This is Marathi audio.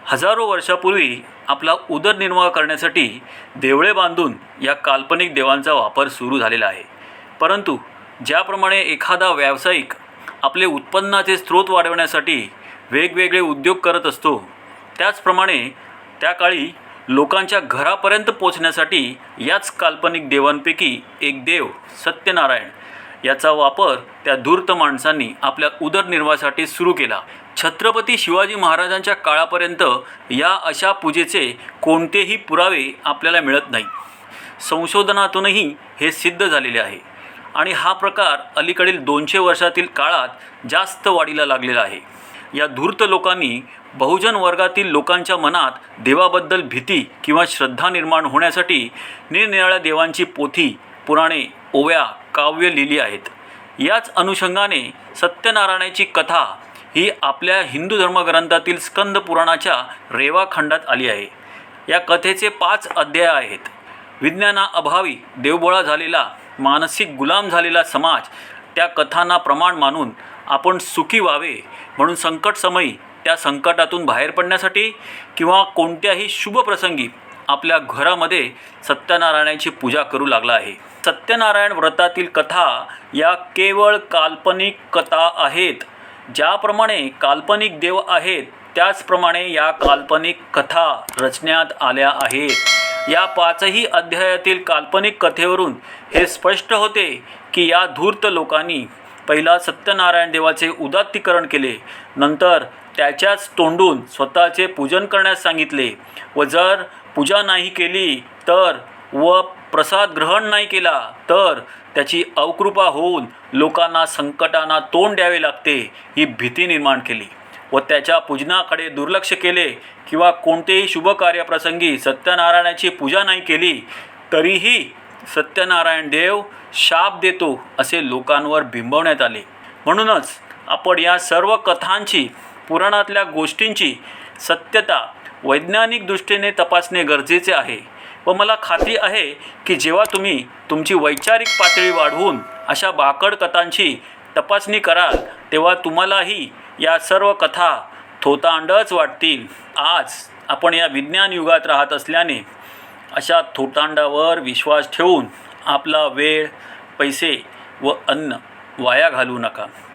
हजारो वर्षापूर्वी आपला उदरनिर्वाह करण्यासाठी देवळे बांधून या काल्पनिक देवांचा वापर सुरू झालेला आहे. परंतु ज्याप्रमाणे एखादा व्यावसायिक आपले उत्पन्नाचे स्रोत वाढवण्यासाठी वेगवेगळे उद्योग करत असतो, त्याचप्रमाणे त्या काळी लोकांच्या घरापर्यंत पोचण्यासाठी याच काल्पनिक देवांपैकी एक देव सत्यनारायण याचा वापर त्या धूर्त माणसांनी आपल्या उदरनिर्वाहासाठी सुरू केला. छत्रपती शिवाजी महाराजांच्या काळापर्यंत या अशा पूजेचे कोणतेही पुरावे आपल्याला मिळत नाहीत. संशोधनातूनही हे सिद्ध झालेले आहे आणि हा प्रकार अलीकडील 200 वर्षातील काळात जास्त वाढीला लागलेला आहे. या धूर्त लोकांनी बहुजन वर्गातील लोकांच्या मनात देवाबद्दल भीती किंवा श्रद्धा निर्माण होण्यासाठी निरनिराळ्या देवांची पोथी, पुराणे, ओव्या, काव्य लिहिली आहेत. याच अनुषंगाने सत्यनारायणाची कथा ही आपल्या हिंदू धर्मग्रंथातील स्कंद पुराणाच्या रेवाखंडात आली आहे. या कथेचे 5 अध्याय आहेत. विज्ञानाअभावी देवबोळा झालेला, मानसिक गुलाम झालेला समाज त्या कथांना प्रमाण मानून आपण सुखी व्हावे म्हणून संकटसमयी त्या संकटातून बाहेर पडण्यासाठी किंवा कोणत्याही शुभ प्रसंगी आपल्या घरामध्ये सत्यनारायणाची पूजा करू लागला आहे. सत्यनारायण व्रतातील कथा या केवळ काल्पनिक कथा आहेत. ज्याप्रमाणे काल्पनिक देव आहेत त्याचप्रमाणे या काल्पनिक कथा रचण्यात आल्या आहेत. या 5ही अध्यायातील काल्पनिक कथेवरून हे स्पष्ट होते की या धूर्त लोकांनी पहिला सत्यनारायण देवाचे उदात्तीकरण केले, नंतर त्याच्याच तोंडून स्वतःचे पूजन करण्यास सांगितले व जर पूजा नाही केली तर व प्रसाद ग्रहण नाही केला तर त्याची अवकृपा होऊन लोकांना संकटांना तोंड द्यावे लागते ही भीती निर्माण केली व त्याच्या पूजनाकडे दुर्लक्ष केले किंवा कोणतेही शुभ कार्यप्रसंगी सत्यनारायणाची पूजा नाही केली तरीही सत्यनारायण देव शाप देतो असे लोकांवर बिंबवण्यात आले. म्हणूनच आपण या सर्व कथांची, पुराणातल्या गोष्टींची सत्यता वैज्ञानिक दृष्टीने तपासणे गरजेचे आहे व मला खात्री आहे की जेव्हा तुम्ही तुमची वैचारिक पातळी वाढवून अशा भाकड कथांची तपासणी कराल तेव्हा तुम्हालाही या सर्व कथा थोतांडच वाटतील. आज आपण या विज्ञान युगात राहत असल्याने अशा थोतांडावर विश्वास ठेवून आपला वेळ, पैसे व अन्न वाया घालवू नका.